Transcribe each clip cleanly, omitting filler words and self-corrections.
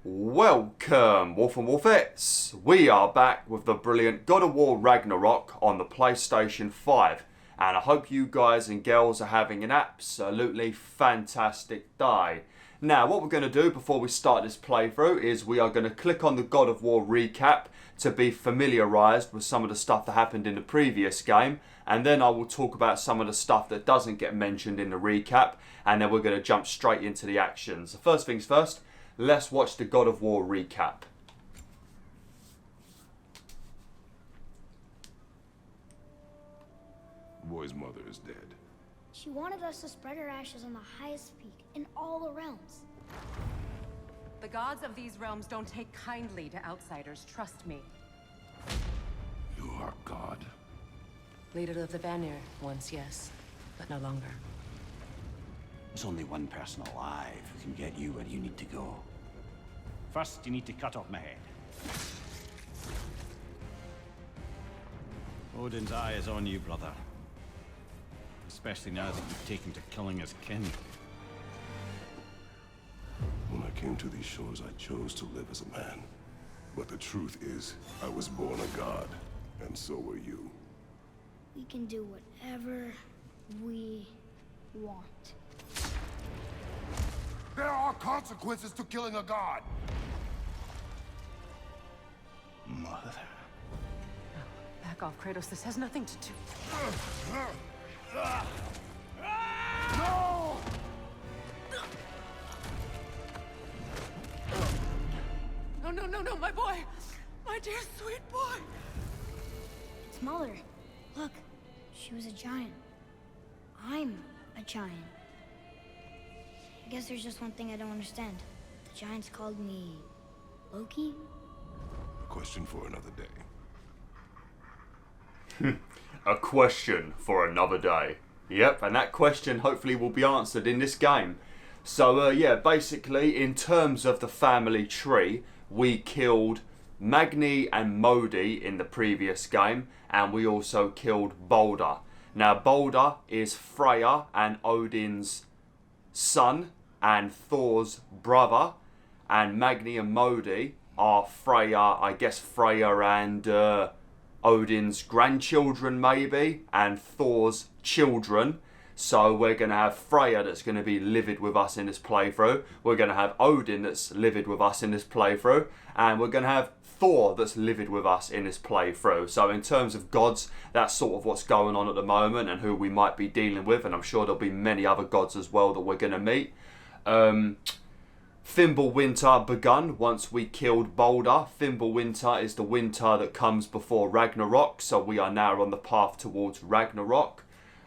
Welcome, Wolf and Wolfettes. We are back with the brilliant God of War Ragnarok on the PlayStation 5. And I hope you guys and girls are having an absolutely fantastic day. Now, what we're going to do before we start this playthrough is we are going to click on the God of War recap to be familiarised with some of the stuff that happened in the previous game. And then I will talk about some of the stuff that doesn't get mentioned in the recap. And then we're going to jump straight into the actions. So first things first. Let's watch the God of War recap. The boy's mother is dead. She wanted us to spread her ashes on the highest peak in all the realms. The gods of these realms don't take kindly to outsiders, trust me. You are God. Leader of the Fenrir, once yes, but no longer. There's only one person alive who can get you where you need to go. First, you need to cut off my head. Odin's eye is on you, brother. Especially now that you've taken to killing his kin. When I came to these shores, I chose to live as a man. But the truth is, I was born a god, and so were you. We can do whatever we want. There are consequences to killing a god! Mother. Back off, Kratos. This has nothing to do. No! No, my boy! My dear, sweet boy! It's Mother. Look, she was a giant. I'm a giant. I guess there's just one thing I don't understand. The giants called me Loki? Question for another day. A question for another day. Yep, and that question hopefully will be answered in this game. So yeah, basically in terms of the family tree, we killed Magni and Modi in the previous game, and we also killed Balder. Now Balder is Freya and Odin's son and Thor's brother, and Magni and Modi are Freya, I guess Freya and Odin's grandchildren maybe, and Thor's children. So we're going to have Freya that's going to be livid with us in this playthrough. We're going to have Odin that's livid with us in this playthrough. And we're going to have Thor that's livid with us in this playthrough. So in terms of gods, that's sort of what's going on at the moment and who we might be dealing with. And I'm sure there'll be many other gods as well that we're going to meet. Fimbulwinter begun once we killed Balder. Fimbulwinter is the winter that comes before Ragnarok. So we are now on the path towards Ragnarok.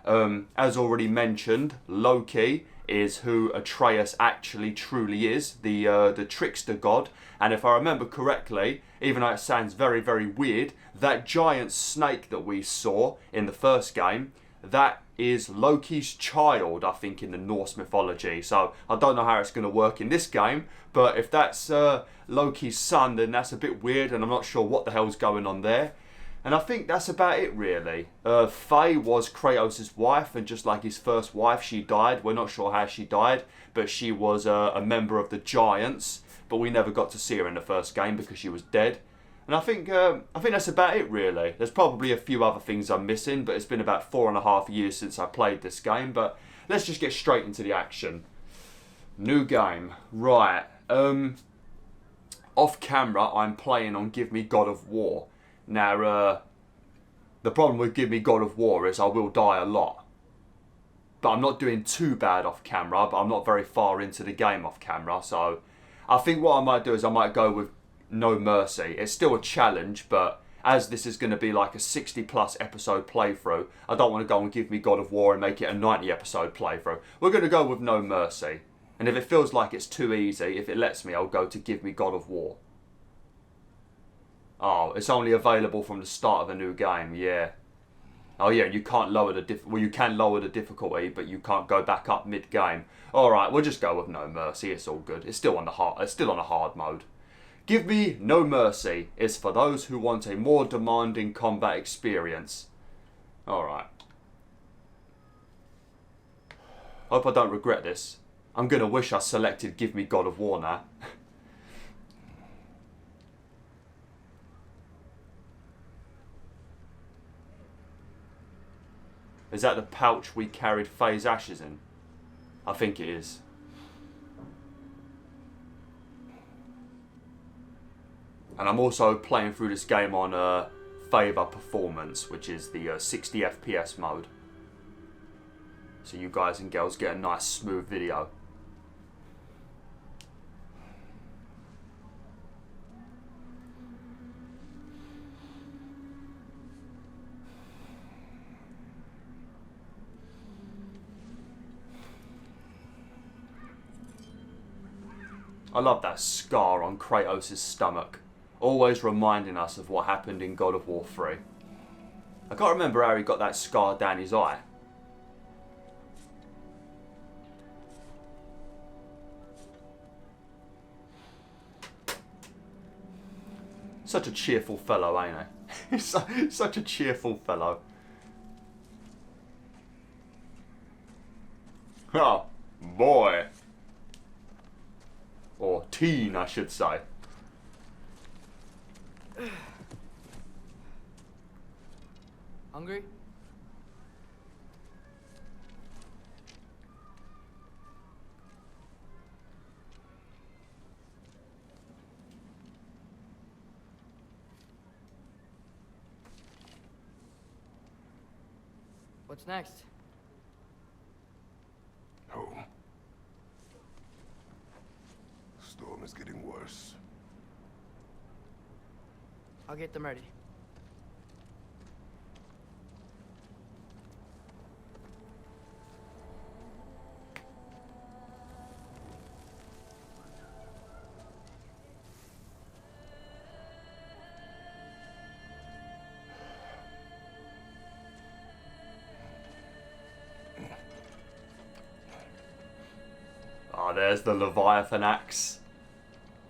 As already mentioned, Loki is who Atreus actually truly is, the trickster god. And if I remember correctly, even though it sounds very, very weird, that giant snake that we saw in the first game, that is Loki's child, I think, in the Norse mythology. So I don't know how it's going to work in this game, but if that's Loki's son, then that's a bit weird, and I'm not sure what the hell's going on there. And I think that's about it, really. Faye was Kratos' wife, and just like his first wife, she died. We're not sure how she died, but she was a member of the Giants. But we never got to see her in the first game because she was dead. And I think that's about it, really. There's probably a few other things I'm missing, but it's been about 4.5 years since I played this game. But let's just get straight into the action. New game. Right. Off camera, I'm playing on Give Me God of War. Now, the problem with Give Me God of War is I will die a lot. But I'm not doing too bad off camera, but I'm not very far into the game off camera. So I think what I might do is I might go with No Mercy. It's still a challenge, but as this is going to be like a 60+ episode playthrough, I don't want to go and Give Me God of War and make it a 90 episode playthrough. We're going to go with No Mercy. And if it feels like it's too easy, if it lets me, I'll go to Give Me God of War. Oh, it's only available from the start of a new game, yeah. Oh yeah, you can't lower the well, you can lower the difficulty, but you can't go back up mid-game. Alright, we'll just go with No Mercy, it's all good. It's still on a hard mode. Give Me No Mercy is for those who want a more demanding combat experience. Alright. Hope I don't regret this. I'm gonna wish I selected Give Me God of War now. Is that the pouch we carried Faye's ashes in? I think it is. And I'm also playing through this game on Favor Performance, which is the 60 FPS mode. So you guys and girls get a nice smooth video. I love that scar on Kratos' stomach, always reminding us of what happened in God of War 3. I can't remember how he got that scar down his eye. Such a cheerful fellow, ain't he? Such a cheerful fellow. Oh, boy. Or teen, I should say. Hungry? What's next? Home. Storm is getting worse. I'll get them ready. Oh, there's the Leviathan axe.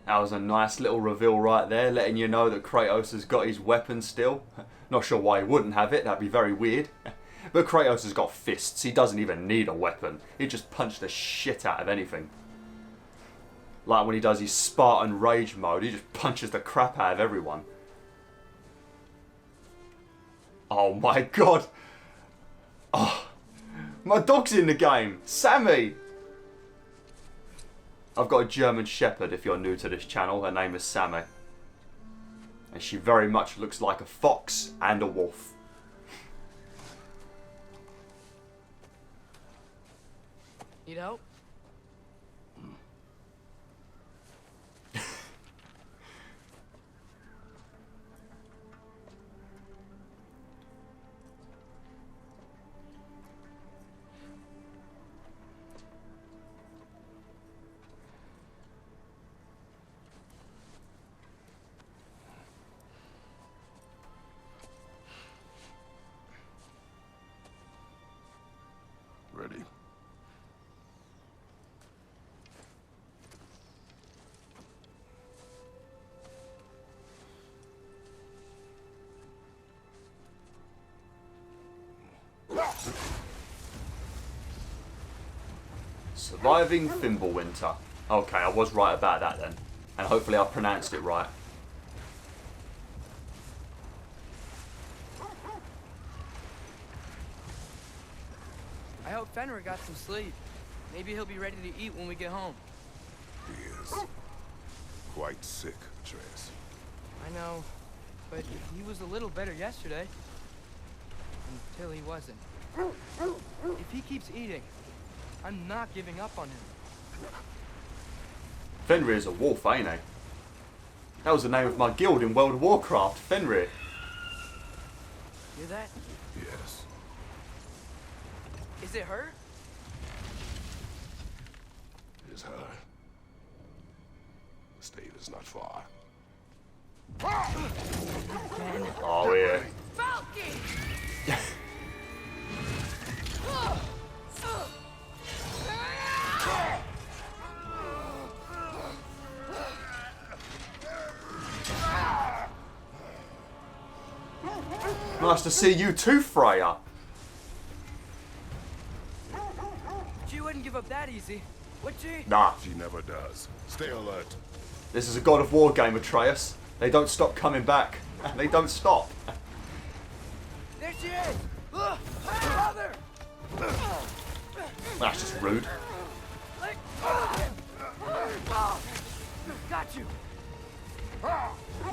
That was a nice little reveal right there, letting you know that Kratos has got his weapon still. Not sure why he wouldn't have it, that'd be very weird. But Kratos has got fists, he doesn't even need a weapon. He just punch the shit out of anything. Like when he does his Spartan Rage mode, he just punches the crap out of everyone. Oh my god! Oh, my dog's in the game! Sammy! I've got a German Shepherd, if you're new to this channel. Her name is Sammy. And she very much looks like a fox and a wolf. Need help? Ready? Surviving Fimbulwinter. Okay, I was right about that then. And hopefully I pronounced it right. I hope Fenrir got some sleep. Maybe he'll be ready to eat when we get home. He is quite sick, Atreus. I know, but he was a little better yesterday. Until he wasn't. If he keeps eating, I'm not giving up on him. Fenrir's a wolf, ain't he? That was the name of my guild in World of Warcraft, Fenrir. Hear that? Yes. Is it her? It is her. The state is not far. Oh yeah. Nice to see you too, Freya. She wouldn't give up that easy, would she? Nah, She never does. Stay alert. this is a God of War game, Atreus. They don't stop coming back. They don't stop. There she is! Father! That's just rude. Got you.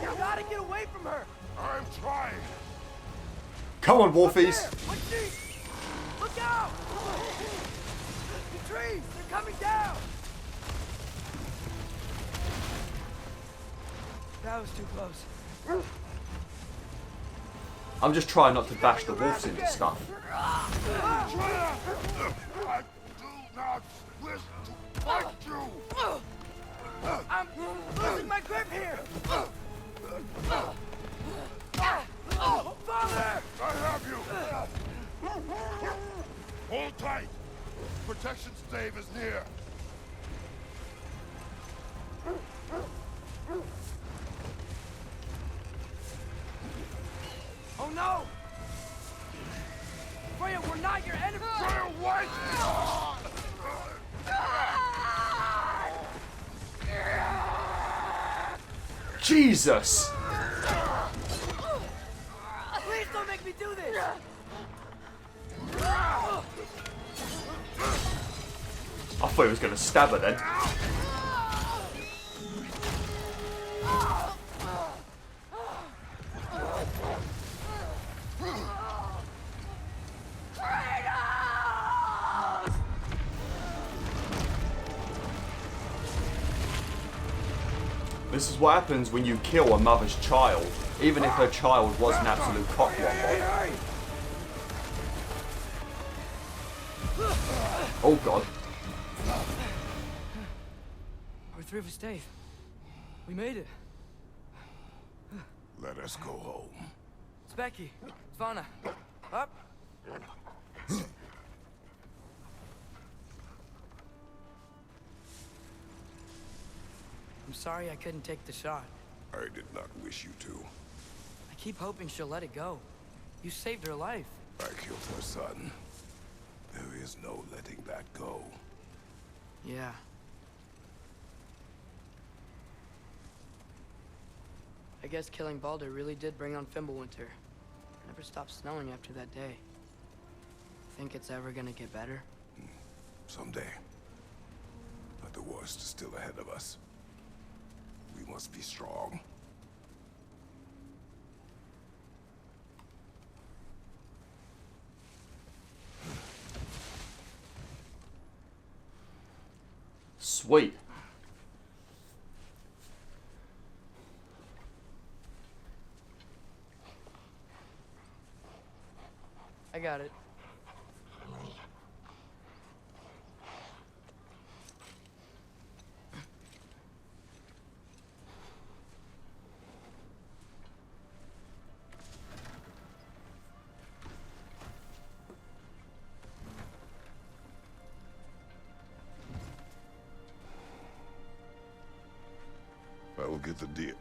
You gotta get away from her. I'm trying. Come on, Wolfies. What's she? Look out! The trees, they're coming down. That was too close. I'm just trying not to bash the wolves into stuff. I do not wish to fight you. I'm losing my grip here. Father! I have you. Hold tight. Protection stave is near. Oh no! Freya, we're not your enemy! Freya, what? Jesus! Please don't make me do this! I thought he was going to stab her then. This is what happens when you kill a mother's child, even if her child was an absolute cockwombole. Oh god. We're through with Dave. We made it. Let us go home. It's Becky. It's Vanna. Up. I'm sorry I couldn't take the shot. I did not wish you to. I keep hoping she'll let it go. You saved her life. I killed her son. There is no letting that go. Yeah. I guess killing Baldur really did bring on Fimbulwinter. It never stopped snowing after that day. Think it's ever gonna get better? Someday. But the worst is still ahead of us. We must be strong. Sweet. I got it. I will get the deal.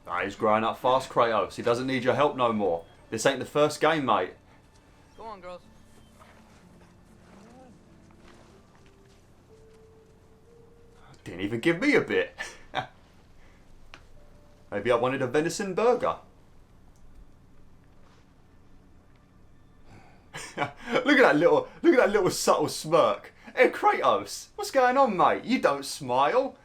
Ah, he's growing up fast, Kratos. He doesn't need your help no more. This ain't the first game, mate. Go on, girls. Didn't even give me a bit. Maybe I wanted a venison burger. Look at that little subtle smirk. Hey Kratos, what's going on, mate? You don't smile.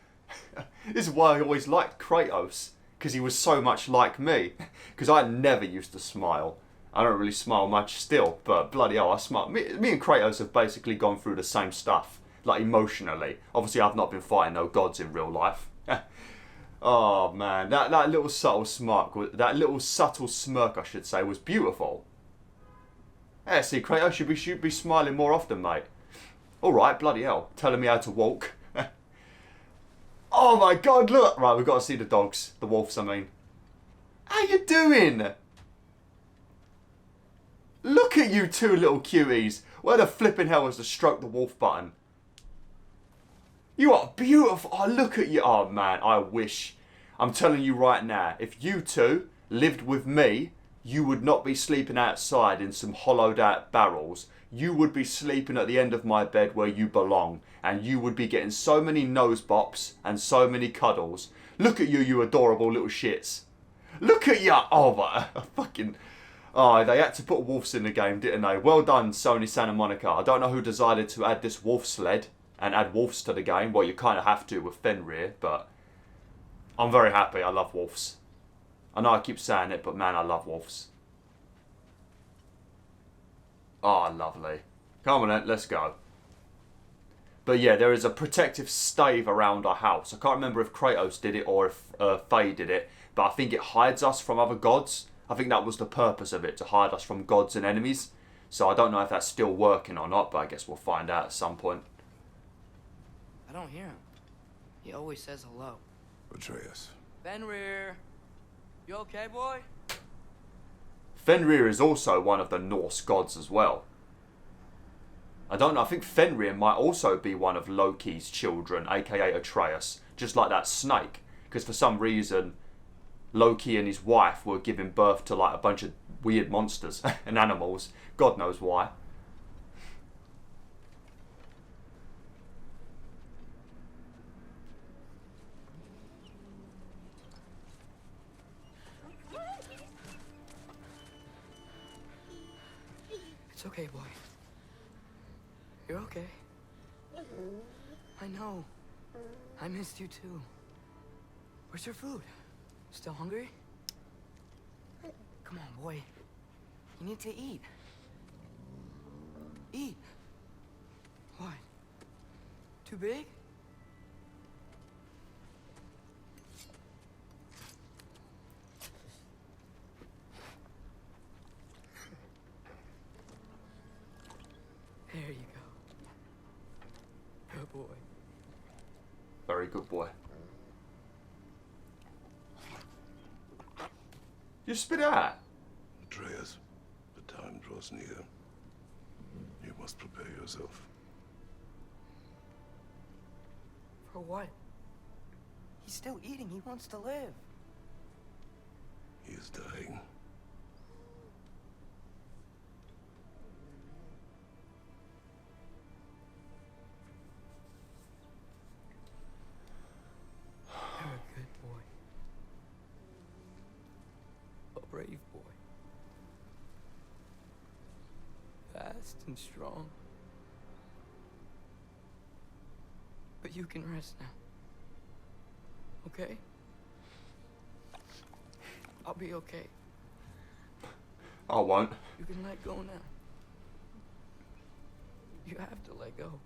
This is why I always liked Kratos, because he was so much like me. Because I never used to smile. I don't really smile much still, but bloody hell, I smile. Me and Kratos have basically gone through the same stuff, like emotionally. Obviously, I've not been fighting no gods in real life. Oh man, that little subtle smirk, that little subtle smirk, I should say, was beautiful. Yeah, see, Kratos, you should be smiling more often, mate. Alright, bloody hell, telling me how to walk. Oh my god, look! Right, we've got to see the dogs. The wolves, I mean. How you doing? Look at you two little cuties. Where the flipping hell is the stroke the wolf button? You are beautiful. Oh, look at you. Oh man, I wish. I'm telling you right now, if you two lived with me, you would not be sleeping outside in some hollowed out barrels. You would be sleeping at the end of my bed where you belong. And you would be getting so many nose bops and so many cuddles. Look at you, you adorable little shits. Look at ya! Oh, but fucking... Oh, they had to put wolves in the game, didn't they? Well done, Sony Santa Monica. I don't know who decided to add this wolf sled and add wolves to the game. Well, you kind of have to with Fenrir, but I'm very happy. I love wolves. I know I keep saying it, but man, I love wolves. Oh, lovely. Come on then, let's go. But yeah, there is a protective stave around our house. I can't remember if Kratos did it or if Faye did it, but I think it hides us from other gods. I think that was the purpose of it, to hide us from gods and enemies. So I don't know if that's still working or not, but I guess we'll find out at some point. I don't hear him. He always says hello. Atreus. Fenrir. You okay, boy? Fenrir is also one of the Norse gods as well. I don't know, I think Fenrir might also be one of Loki's children, aka Atreus, just like that snake. Because for some reason, Loki and his wife were giving birth to like a bunch of weird monsters and animals. God knows why. It's okay, boy. You're okay. I know. I missed you too. Where's your food? Still hungry? Come on, boy. You need to eat. Eat. What? Too big? There you go. Good boy. Very good boy. You spit it out. Atreus, the time draws near. You must prepare yourself. For what? He's still eating. He wants to live. He is dying. You're a good boy. A brave boy. Fast and strong. But you can rest now. Okay? I'll be okay. I won't. You can let go now. You have to let go.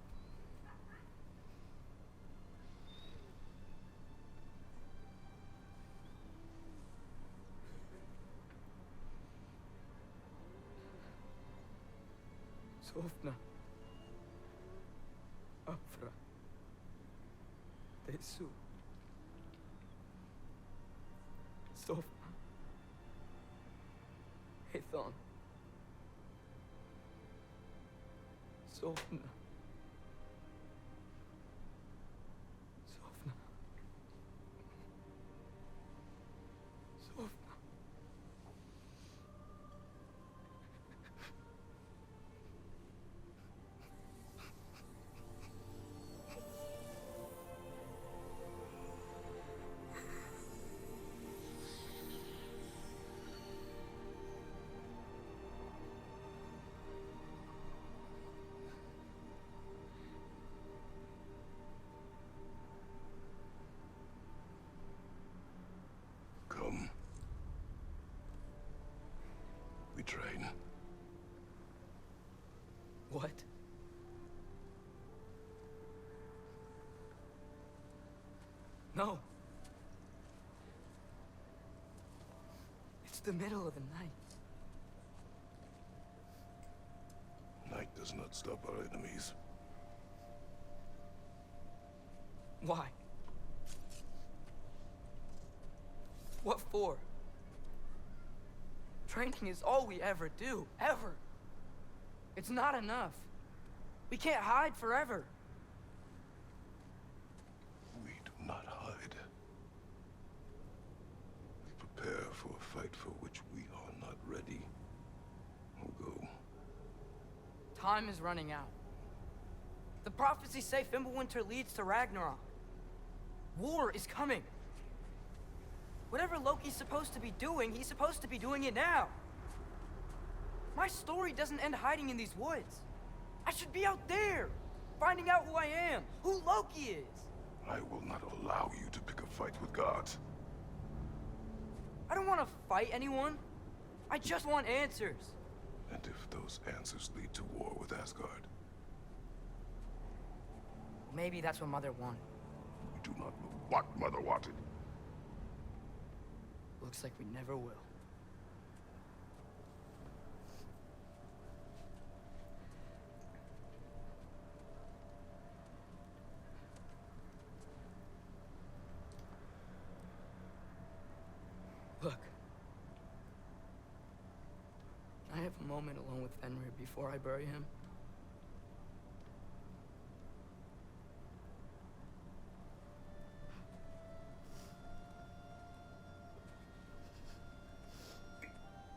Sofna. Afra. Tesu. Sofna. Hethon. Sofna. Sofna. Sofna. Come. We train. What? No. It's the middle of the night. Night does not stop our enemies. Why? What for? Training is all we ever do, ever. It's not enough. We can't hide forever. We do not hide. We prepare for a fight for which we are not ready. We'll go. Time is running out. The prophecies say Fimbulwinter leads to Ragnarok. War is coming. Whatever Loki's supposed to be doing, he's supposed to be doing it now. My story doesn't end hiding in these woods. I should be out there, finding out who I am, who Loki is. I will not allow you to pick a fight with gods. I don't want to fight anyone. I just want answers. And if those answers lead to war with Asgard? Maybe that's what Mother wanted. We do not know what Mother wanted. Looks like we never will. Look. Can I have a moment alone with Fenrir before I bury him?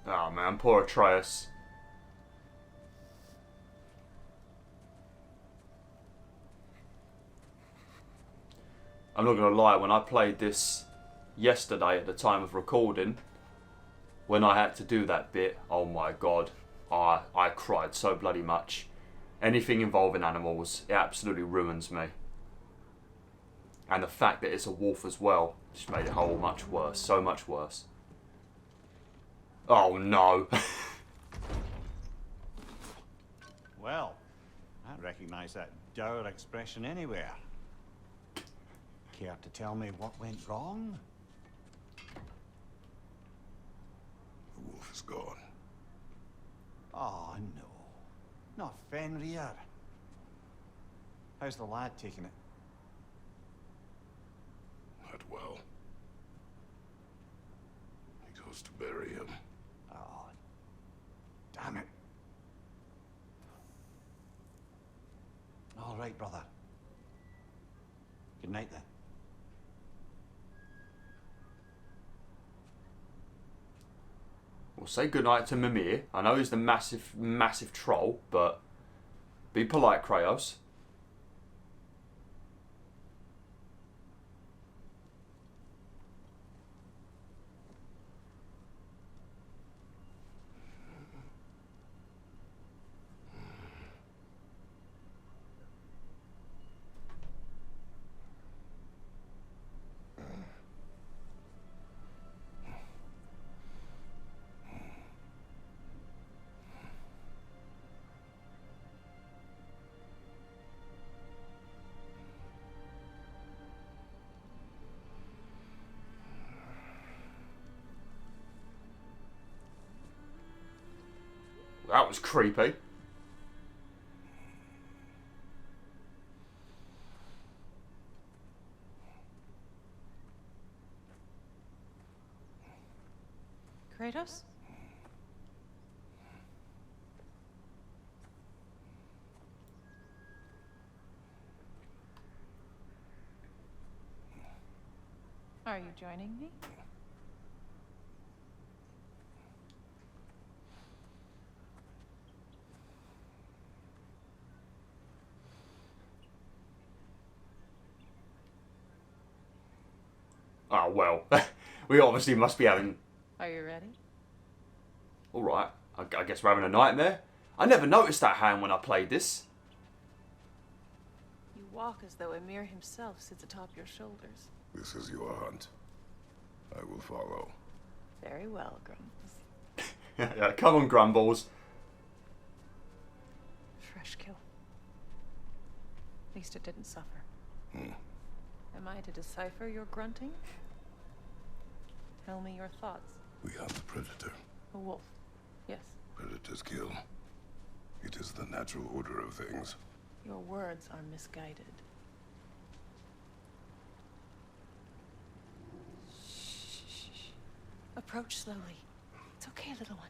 Oh man, poor Atreus. I'm not gonna lie, when I played this yesterday at the time of recording, when I had to do that bit, oh my god, I cried so bloody much. Anything involving animals, it absolutely ruins me. And the fact that it's a wolf as well just made it whole much worse, so much worse. Oh no. Well, I recognise that dour expression anywhere. Care to tell me what went wrong? The wolf is gone. Oh, no. Not Fenrir. How's the lad taking it? Not well. He goes to bury him. Oh, damn it. All right, brother. Good night, then. Well, say goodnight to Mimir. I know he's the massive troll, but be polite, Kratos. That was creepy. Kratos? Are you joining me? Oh, well. We obviously must be having... Are you ready? Alright, I guess we're having a nightmare. I never noticed that hand when I played this. You walk as though Ymir himself sits atop your shoulders. This is your hunt. I will follow. Very well, Grumbles. Yeah, come on, Grumbles. Fresh kill. At least it didn't suffer. Am I to decipher your grunting? Tell me your thoughts. We hunt the predator. A wolf. Yes. Predators kill. It is the natural order of things. Your words are misguided. Shh. Approach slowly. It's okay, little one.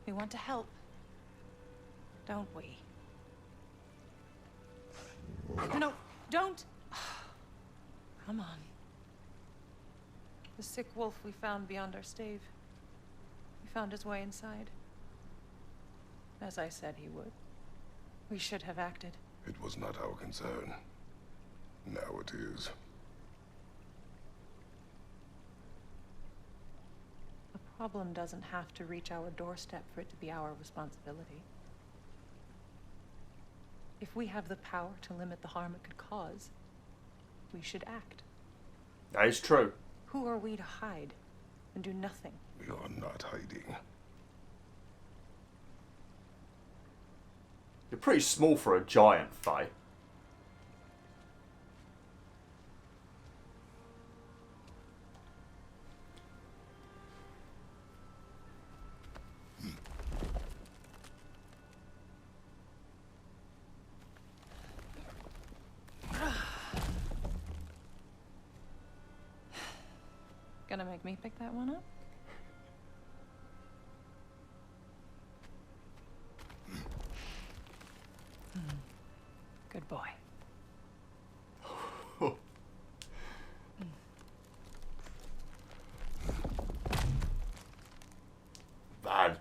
We want to help. Don't we? No, don't! Come on. The sick wolf we found beyond our stave. He found his way inside. As I said he would. We should have acted. It was not our concern. Now it is. Problem doesn't have to reach our doorstep for it to be our responsibility. If we have the power to limit the harm it could cause, we should act. That is true. Who are we to hide and do nothing? We are not hiding. You're pretty small for a giant, Faye. Gonna make me pick that one up? Good boy. Man,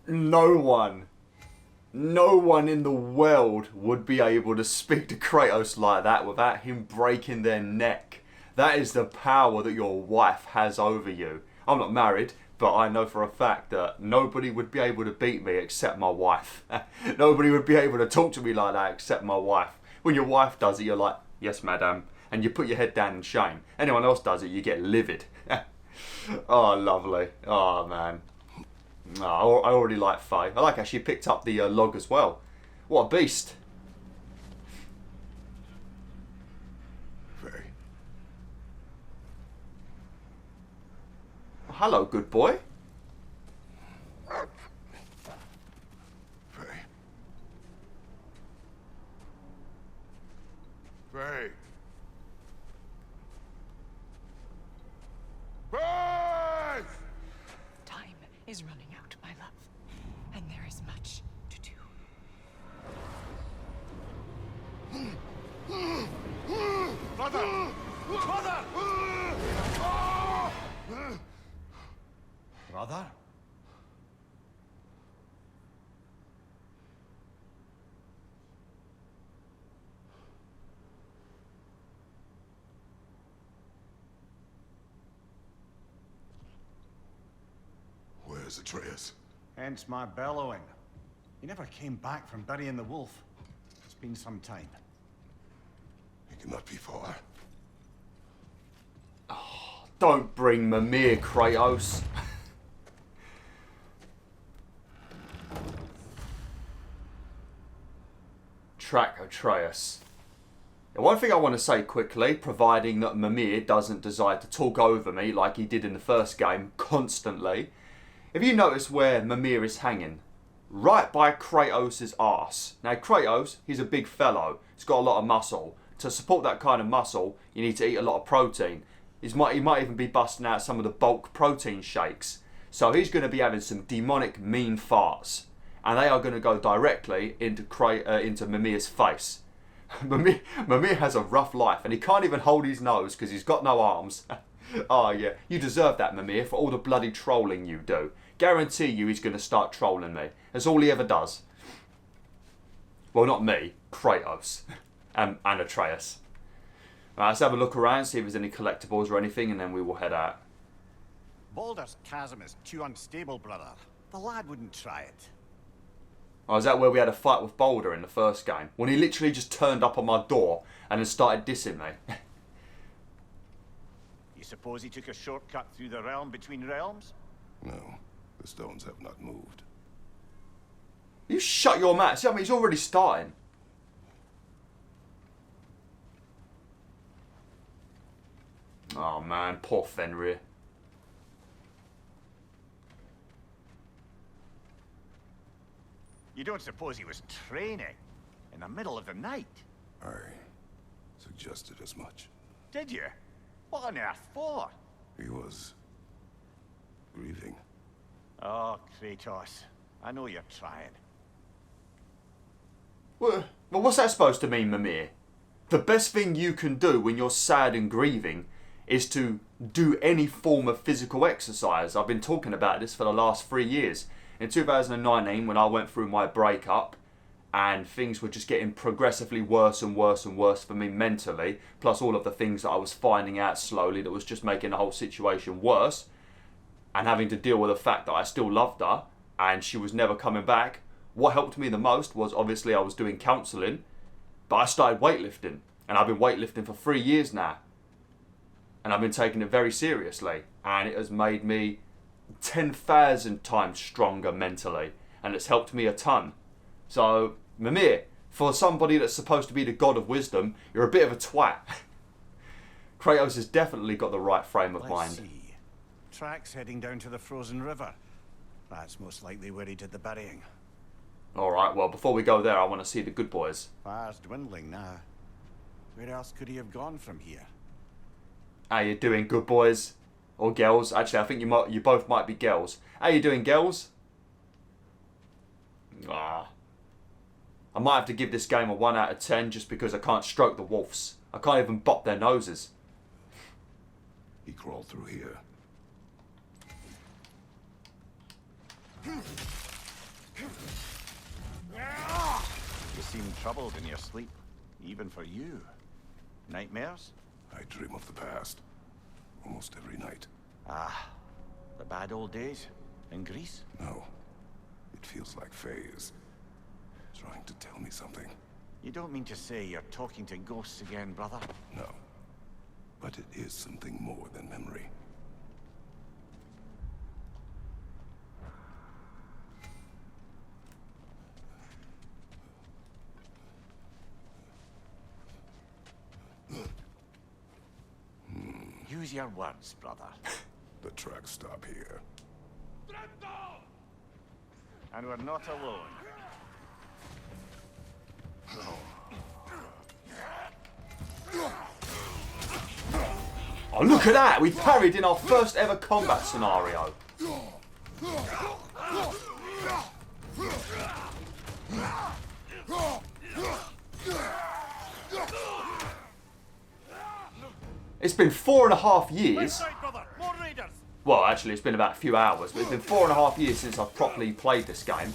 no one in the world would be able to speak to Kratos like that without him breaking their neck. That is the power that your wife has over you. I'm not married, but I know for a fact that nobody would be able to beat me except my wife. Nobody would be able to talk to me like that except my wife. When your wife does it, you're like, yes, madam, and you put your head down in shame. Anyone else does it, you get livid. Oh, lovely. Oh, man. Oh, I already like Faye. I like how she picked up the log as well. What a beast. Faye. Oh, hello, good boy. Faye. Faye. Faye! Time is running out, my love, and there is much to do. Brother! Brother! Brother? Where's Atreus? Hence my bellowing. He never came back from burying the wolf. It's been some time. He cannot be far. Don't bring Mimir, Kratos. Track Atreus. Now, one thing I want to say quickly, providing that Mimir doesn't decide to talk over me like he did in the first game constantly. If you notice where Mimir is hanging, right by Kratos' arse. Now Kratos, he's a big fellow. He's got a lot of muscle. To support that kind of muscle, you need to eat a lot of protein. He might even be busting out some of the bulk protein shakes. So he's going to be having some demonic mean farts. And they are going to go directly into Mimir's face. Mimir has a rough life and he can't even hold his nose because he's got no arms. Oh yeah, you deserve that, Mimir, for all the bloody trolling you do. Guarantee you he's going to start trolling me. That's all he ever does. Well, not me, Kratos. And Atreus. Right, let's have a look around, see if there's any collectibles or anything, and then we will head out. Baldur's Chasm is too unstable, brother. The lad wouldn't try it. Oh, is that where we had a fight with Baldur in the first game? When he literally just turned up on my door and then started dissing me. You suppose he took a shortcut through the realm between realms? No, the stones have not moved. You shut your mouth. See, I mean, he's already starting. Oh man, poor Fenrir. You don't suppose he was training in the middle of the night? I suggested as much. Did you? What on earth for? He was grieving. Oh, Kratos. I know you're trying. Well, what's that supposed to mean, Mimir? The best thing you can do when you're sad and grieving is to do any form of physical exercise. I've been talking about this for the last 3 years. In 2019, when I went through my breakup and things were just getting progressively worse and worse and worse for me mentally, plus all of the things that I was finding out slowly that was just making the whole situation worse, and having to deal with the fact that I still loved her and she was never coming back. What helped me the most was obviously I was doing counselling, but I started weightlifting, and I've been weightlifting for 3 years now, and I've been taking it very seriously, and it has made me 10,000 times stronger mentally, and it's helped me a ton. So, Mimir, for somebody that's supposed to be the god of wisdom, you're a bit of a twat. Kratos has definitely got the right frame of mind. Let's see. Tracks heading down to the frozen river. That's most likely where he did the burying. Alright, well, before we go there, I want to see the good boys. Fire's dwindling now. Where else could he have gone from here? How you doing, good boys? Or girls? Actually, I think you both might be girls. How you doing, girls? Ah. I might have to give this game a 1 out of 10 just because I can't stroke the wolves. I can't even bop their noses. He crawled through here. You seem troubled in your sleep, even for you. Nightmares? I dream of the past. Almost every night. Ah, the bad old days? In Greece? No. It feels like Faye is trying to tell me something. You don't mean to say you're talking to ghosts again, brother? No. But it is something more than memory. Use your words, brother. The tracks stop here. And we're not alone. Oh, look at that! We parried in our first ever combat scenario. It's been 4.5 years. Well, actually, it's been about a few hours, but it's been 4.5 years since I've properly played this game.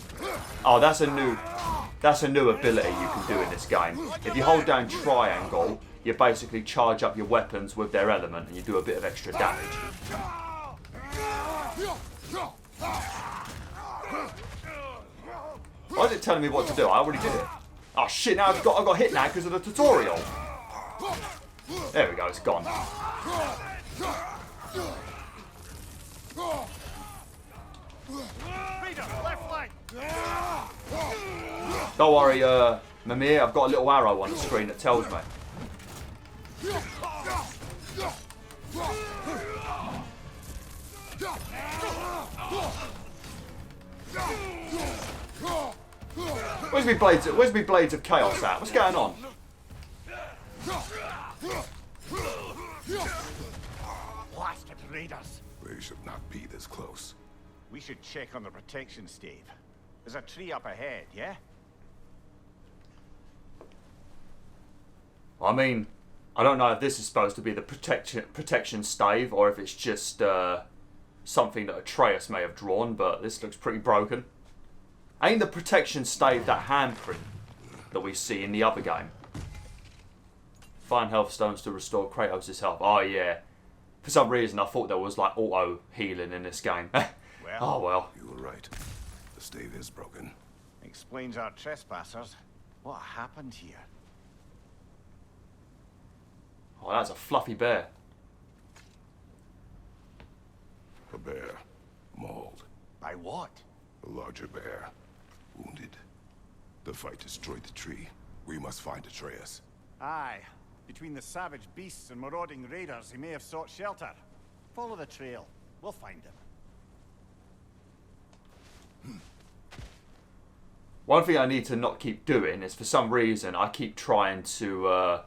Oh, that's a new ability you can do in this game. If you hold down triangle, you basically charge up your weapons with their element, and you do a bit of extra damage. Why is it telling me what to do? I already did it. Oh shit! Now I've got hit now because of the tutorial. There we go. It's gone. Don't worry, Mimir, I've got a little arrow on the screen that tells me. Where's me blades of chaos at? What's going on? Blasted raiders! They should not be this close. We should check on the protection stave. There's a tree up ahead, yeah? I mean, I don't know if this is supposed to be the protection stave or if it's just something that Atreus may have drawn, but this looks pretty broken. Ain't the protection stave that handprint that we see in the other game? Find health stones to restore Kratos' health. Oh yeah. For some reason I thought there was like auto healing in this game. Oh well. You were right. The stave is broken. Explains our trespassers. What happened here? Oh, that's a fluffy bear. A bear. Mauled. By what? A larger bear. Wounded. The fight destroyed the tree. We must find Atreus. Aye. Between the savage beasts and marauding raiders, he may have sought shelter. Follow the trail. We'll find him. One thing I need to not keep doing is, for some reason, I keep trying to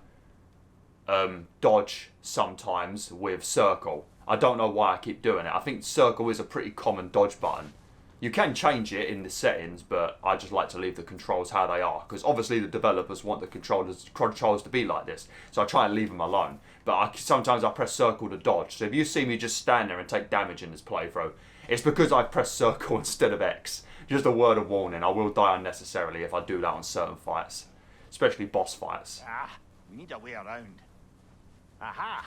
dodge sometimes with circle. I don't know why I keep doing it. I think circle is a pretty common dodge button. You can change it in the settings, but I just like to leave the controls how they are, because obviously the developers want the controls to be like this, so I try and leave them alone. But sometimes I press circle to dodge. So if you see me just stand there and take damage in this playthrough, it's because I press circle instead of X. Just a word of warning, I will die unnecessarily if I do that on certain fights, especially boss fights. Ah, we need a way around. Aha!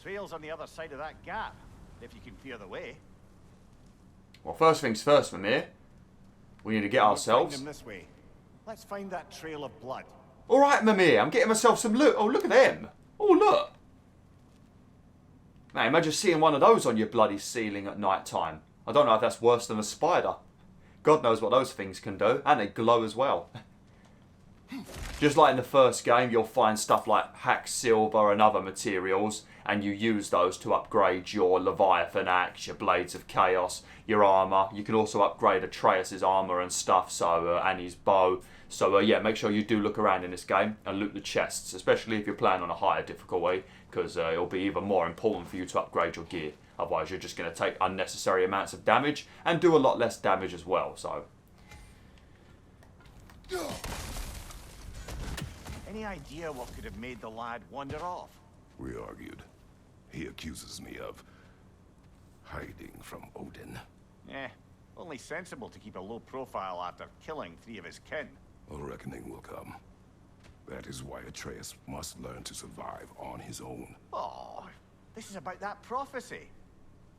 Trail's on the other side of that gap, if you can clear the way. Well, first things first, Mimir. We need to get ourselves... Find them this way. Let's find that trail of blood. Alright, Mimir, I'm getting myself some loot. Oh, look at them. Oh, look. Man, imagine seeing one of those on your bloody ceiling at night time. I don't know if that's worse than a spider. God knows what those things can do. And they glow as well. Just like in the first game, you'll find stuff like hack silver and other materials, and you use those to upgrade your Leviathan axe, your blades of chaos, your armour. You can also upgrade Atreus' armour and stuff, so and his bow. So yeah, make sure you do look around in this game and loot the chests, especially if you're playing on a higher difficulty, because it'll be even more important for you to upgrade your gear. Otherwise, you're just going to take unnecessary amounts of damage and do a lot less damage as well. So. Any idea what could have made the lad wander off? We argued. He accuses me of hiding from Odin. Only sensible to keep a low profile after killing 3 of his kin. A reckoning will come. That is why Atreus must learn to survive on his own. Oh, this is about that prophecy.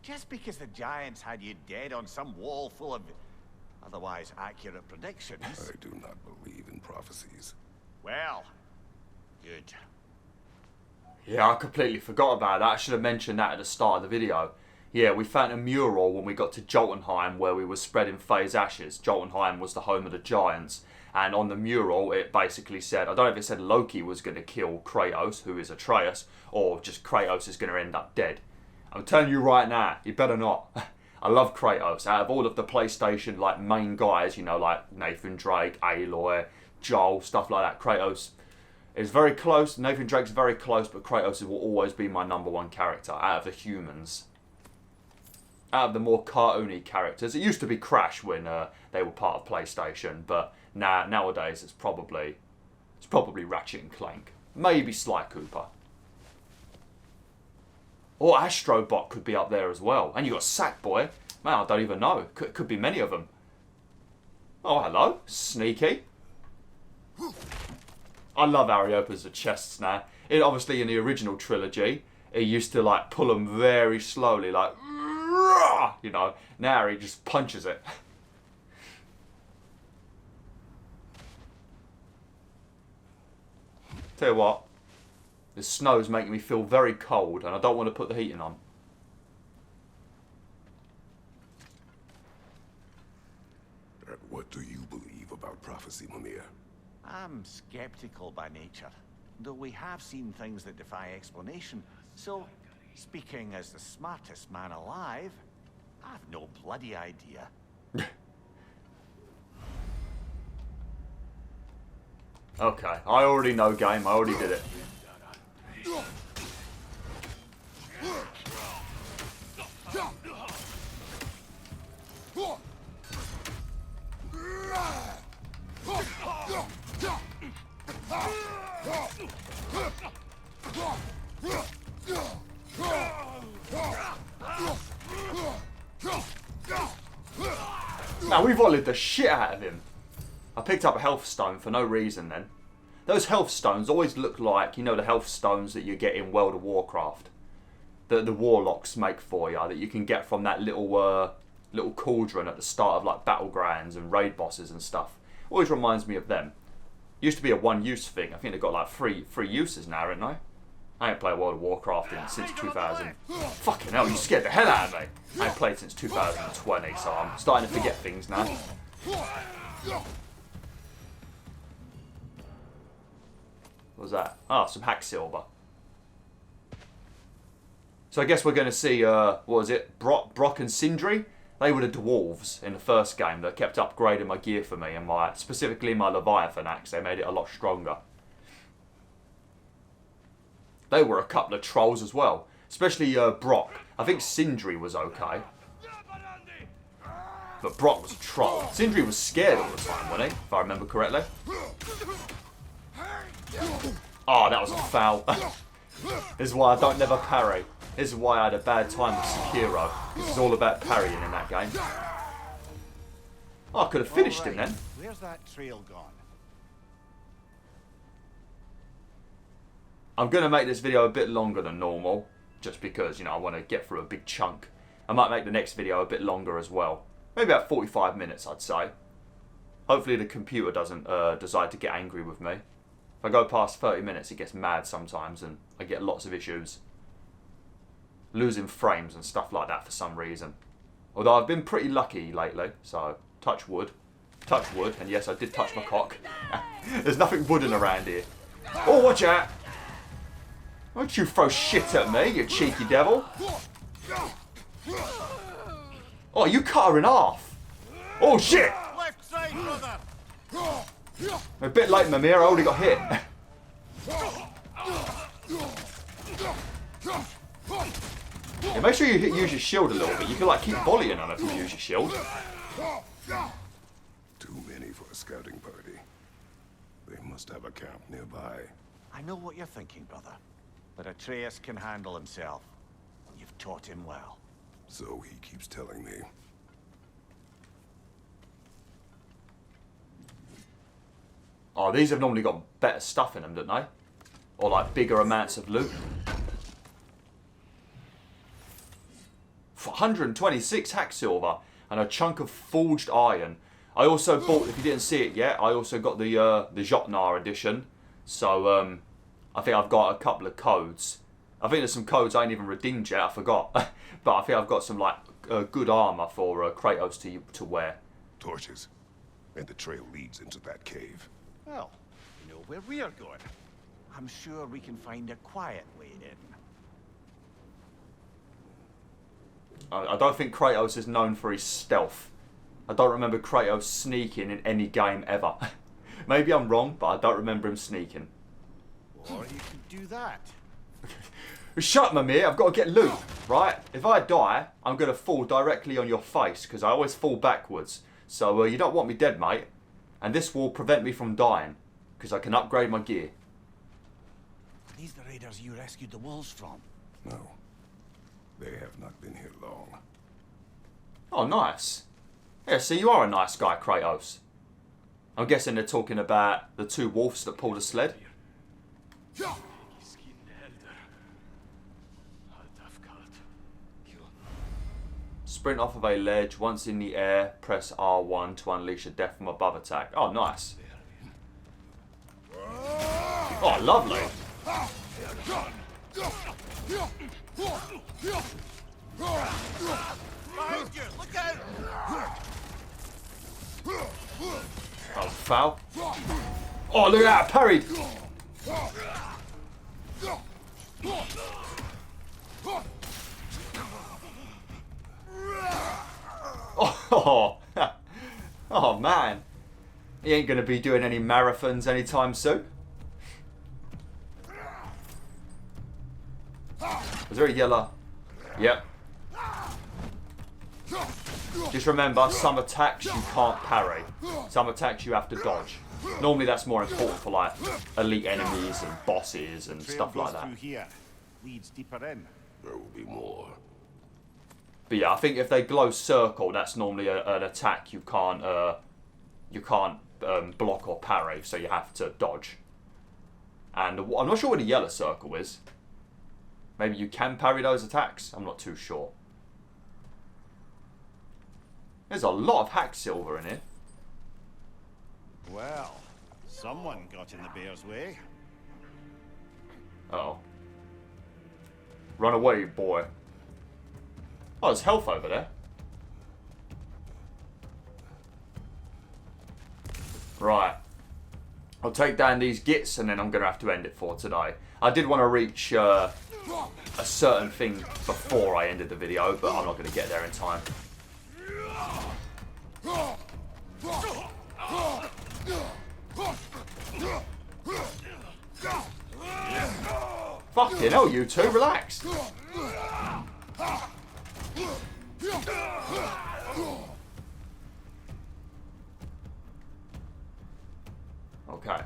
Just because the giants had you dead on some wall full of otherwise accurate predictions. I do not believe in prophecies. Well, good. Yeah, I completely forgot about that. I should have mentioned that at the start of the video. Yeah, we found a mural when we got to Jotunheim where we were spreading Frey's ashes. Jotunheim was the home of the giants. And on the mural, it basically said, I don't know if it said Loki was going to kill Kratos, who is Atreus, or just Kratos is going to end up dead. I'm telling you right now, you better not. I love Kratos. Out of all of the PlayStation like main guys, you know, like Nathan Drake, Aloy, Joel, stuff like that, Kratos is very close. Nathan Drake's very close, but Kratos will always be my #1 character out of the humans. Out of the more cartoony characters, it used to be Crash when they were part of PlayStation, but nowadays it's probably Ratchet and Clank, maybe Sly Cooper, or Astrobot could be up there as well. And you got Sackboy, man, I don't even know. Could be many of them. Oh, hello, Sneaky. I love Ariopa's chests now. Obviously in the original trilogy, he used to like pull them very slowly, like, you know. Now he just punches it. Tell you what, the snow's making me feel very cold, and I don't want to put the heating on. What do you believe about prophecy, Mimir? I'm skeptical by nature, though we have seen things that defy explanation. So, speaking as the smartest man alive, I've no bloody idea. Okay, I already know game, I already did it. Now we volleyed the shit out of him. I picked up a health stone for no reason then. Those health stones always look like, you know, the health stones that you get in World of Warcraft. The warlocks make for you, that you can get from that little cauldron at the start of like battlegrounds and raid bosses and stuff. Always reminds me of them. Used to be a one-use thing. I think they've got like three uses now, haven't they? I ain't played World of Warcraft since 2000. Fucking hell, you scared the hell out of me. I ain't played since 2020, so I'm starting to forget things now. What was that? Ah, some hack silver. So I guess we're going to see, what was it? Brock and Sindri? They were the dwarves in the first game that kept upgrading my gear for me, and specifically my Leviathan axe. They made it a lot stronger. They were a couple of trolls as well, especially Brock. I think Sindri was okay, but Brock was a troll. Sindri was scared all the time, wasn't he? If I remember correctly. Oh, that was a foul. This is why I don't never parry. This is why I had a bad time with Sekiro. This is all about parrying in that game. Oh, I could have finished him then. Where's that trail gone? I'm going to make this video a bit longer than normal, just because, you know, I want to get through a big chunk. I might make the next video a bit longer as well. Maybe about 45 minutes, I'd say. Hopefully the computer doesn't decide to get angry with me. If I go past 30 minutes, it gets mad sometimes, and I get lots of issues. Losing frames and stuff like that for some reason. Although I've been pretty lucky lately, so touch wood. Touch wood, and yes, I did touch my cock. There's nothing wooden around here. Oh, watch out! Don't you throw shit at me, you cheeky devil. Oh, you cut her in half. Oh, shit! Left side, brother! A bit late, Mimir, I already got hit. Yeah, make sure you use your shield a little bit. You can like keep volleying on it if you use your shield. Too many for a scouting party. They must have a camp nearby. I know what you're thinking, brother. But Atreus can handle himself. You've taught him well. So he keeps telling me. Oh, these have normally got better stuff in them, don't they? Or like bigger amounts of loot. For 126 hack silver and a chunk of forged iron. I also bought, if you didn't see it yet, I also got the Jotnar edition. So I think I've got a couple of codes. I think there's some codes I ain't even redeemed yet, I forgot. But I think I've got some like good armor for Kratos to wear. Torches. And the trail leads into that cave. Well, you know where we are going. I'm sure we can find a quiet way in. I don't think Kratos is known for his stealth. I don't remember Kratos sneaking in any game ever. Maybe I'm wrong, but I don't remember him sneaking. Or you could do that. Shut up, Mimir, I've got to get loot, right? If I die, I'm going to fall directly on your face, because I always fall backwards. So you don't want me dead, mate. And this will prevent me from dying, because I can upgrade my gear. Are these the raiders you rescued the wolves from? No. They have not been here long. Oh, nice. Yeah, so you are a nice guy, Kratos. I'm guessing they're talking about the two wolves that pulled a sled. Sprint off of a ledge. Once in the air, press R1 to unleash a death from above attack. Oh, nice. Oh, lovely. Look out! Oh, foul. Oh, look at that, parried. Oh, oh man. He ain't gonna be doing any marathons anytime soon. Is there a yellow? Yep. Just remember, some attacks you can't parry. Some attacks you have to dodge. Normally that's more important for like elite enemies and bosses and stuff like that. Through here. Leads deeper in. There will be more. But yeah, I think if they glow circle, that's normally an attack you can't block or parry, so you have to dodge. And I'm not sure what a yellow circle is. Maybe you can parry those attacks? I'm not too sure. There's a lot of hack silver in here. Well, someone got in the bear's way. Uh-oh. Run away, boy. Oh, there's health over there. Right. I'll take down these gits and then I'm going to have to end it for today. I did want to reach a certain thing before I ended the video, but I'm not going to get there in time. Fucking hell, you two, relax. Okay.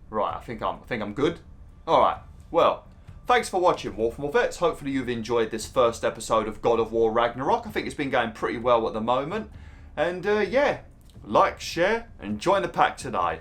Right, I think I'm good. Alright. Well, thanks for watching, WolfTheWolf. Hopefully you've enjoyed this first episode of God of War Ragnarok. I think it's been going pretty well at the moment. And yeah, like, share, and join the pack today.